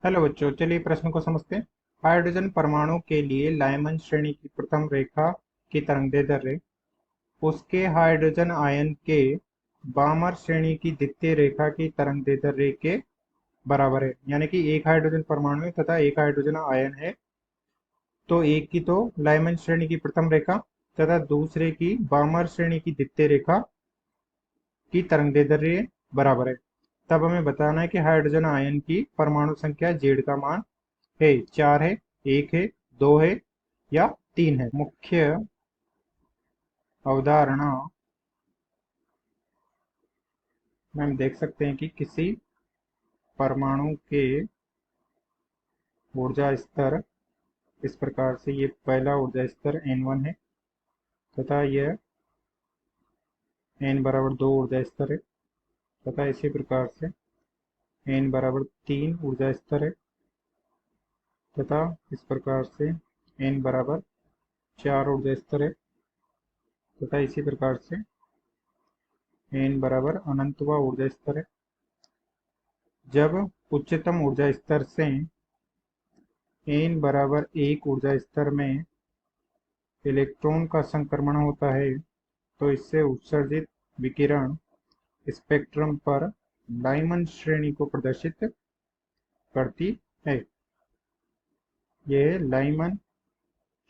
Hello बच्चों, चलिए प्रश्न को समझते हैं। हाइड्रोजन परमाणु के लिए लाइमन श्रेणी की प्रथम रेखा की तरंगदैर्ध्य उसके हाइड्रोजन आयन के बामर श्रेणी की द्वितीय रेखा की तरंगदैर्ध्य के बराबर है। यानी कि एक हाइड्रोजन परमाणु है तथा एक हाइड्रोजन आयन है, तो एक की तो लाइमन श्रेणी की प्रथम रेखा तथा दूसरे की बामर श्रेणी की द्वितीय रेखा की तरंगदैर्ध्य बराबर है। तब हमें बताना है कि हाइड्रोजन आयन की परमाणु संख्या जेड का मान है 4 है, 1 है, 2 है या 3 है। मुख्य अवधारणा में हम देख सकते हैं कि किसी परमाणु के ऊर्जा स्तर इस प्रकार से, ये पहला ऊर्जा स्तर n1 है तथा यह n बराबर 2 ऊर्जा स्तर है तथा इसी प्रकार से n बराबर 3 ऊर्जा स्तर है तथा इस प्रकार से n बराबर 4 ऊर्जा स्तर है तथा इसी प्रकार से n बराबर अनंतवा ऊर्जा स्तर है। जब उच्चतम ऊर्जा स्तर से n बराबर 1 ऊर्जा स्तर में इलेक्ट्रॉन का संक्रमण होता है तो इससे उत्सर्जित विकिरण स्पेक्ट्रम पर लाइमन श्रेणी को प्रदर्शित करती है। यह लाइमन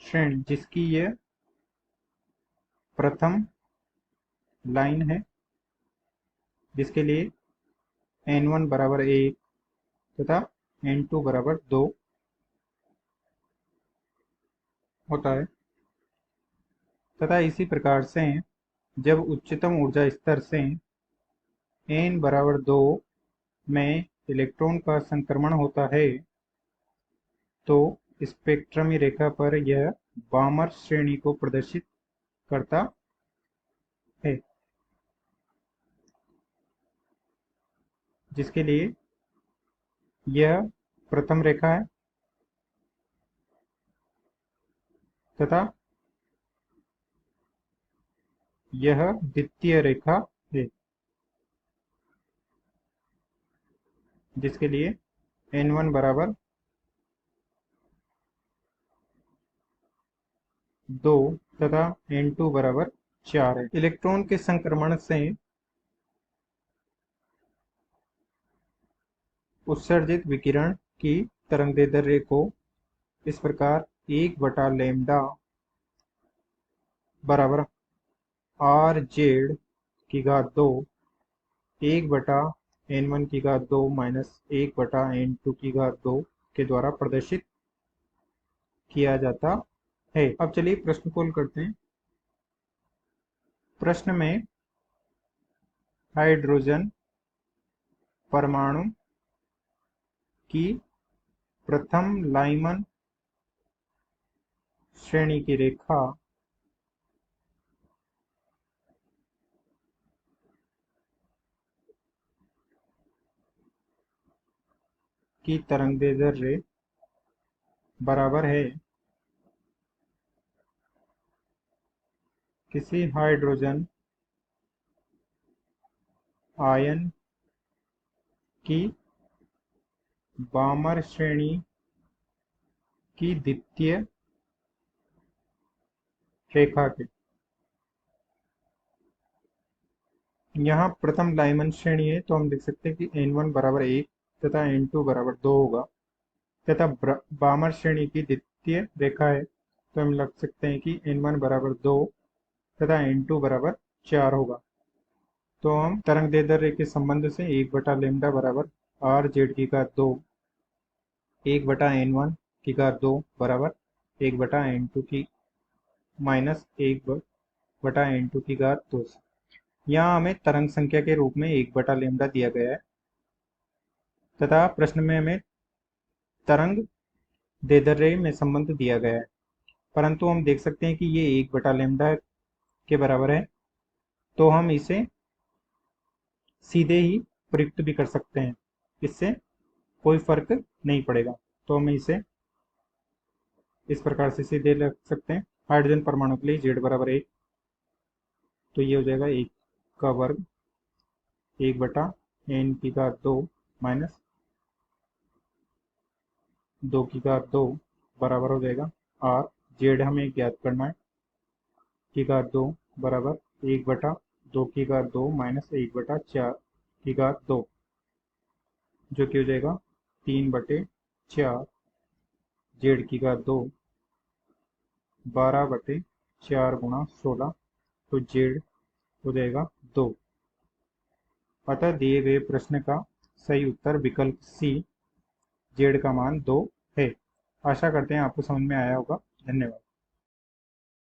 श्रेणी जिसकी यह प्रथम लाइन है, जिसके लिए n1 बराबर 1 तथा n2 बराबर 2 होता है तथा इसी प्रकार से जब उच्चतम ऊर्जा स्तर से n बराबर 2 में इलेक्ट्रॉन का संक्रमण होता है तो स्पेक्ट्रमी रेखा पर यह बामर श्रेणी को प्रदर्शित करता है, जिसके लिए यह प्रथम रेखा है तथा यह द्वितीय रेखा है, जिसके लिए n1 बराबर 2 तथा n2 बराबर 4 है। इलेक्ट्रॉन के संक्रमण से उत्सर्जित विकिरण की तरंगदैर्ध्य को इस प्रकार 1 बटा लैम्ब्डा बराबर आर जेड की घात 2 1 बटा n1 की घात 2 माइनस 1 बटा n2 की घात 2 के द्वारा प्रदर्शित किया जाता है। अब चलिए प्रश्न को हल करते हैं। प्रश्न में हाइड्रोजन परमाणु की प्रथम लाइमन श्रेणी की रेखा की तरंगदैर्ध्य बराबर है किसी हाइड्रोजन आयन की बामर श्रेणी की द्वितीय रेखा के। यहाँ प्रथम लाइमन श्रेणी है तो हम देख सकते हैं कि n1 बराबर 1 तथा n2 बराबर 2 होगा तथा बामर श्रेणी की द्वितीय रेखा है तो हम लग सकते हैं कि n1 बराबर 2 तथा n2 बराबर 4 होगा। तो हम तरंगदैर्ध्य के संबंध से 1 बटा लेमडा बराबर आर जेड की घात 2 1 बटा n1 की घात 2 बराबर 1 बटा n2 की माइनस 1 बटा n2 की घात 2। यहाँ हमें तरंग संख्या के रूप में 1 बटा लेमडा दिया गया है तथा प्रश्न में हमें तरंग दैर्ध्य में संबंध दिया गया है, परंतु हम देख सकते हैं कि ये 1 बटा लेमडा के बराबर है तो हम इसे सीधे ही प्रयुक्त भी कर सकते हैं, इससे कोई फर्क नहीं पड़ेगा। तो हम इसे इस प्रकार से सीधे रख सकते हैं। हाइड्रोजन परमाणु के लिए जेड बराबर 1, तो ये हो जाएगा 1 का वर्ग 1 बटा n की घात 2 माइनस 2 की घात 2 बराबर हो जाएगा आर। जेड हमें ज्ञात करना है, की घात 2 बराबर 1/2 की घात 2 माइनस 1/4 की घात 2, जो कि हो जाएगा 3/4। जेड की घात 2 12/4 गुणा 16, तो जेड हो जाएगा 2। अतः दिए गए प्रश्न का सही उत्तर विकल्प सी, जेड का मान 2 है। आशा करते हैं आपको समझ में आया होगा। धन्यवाद।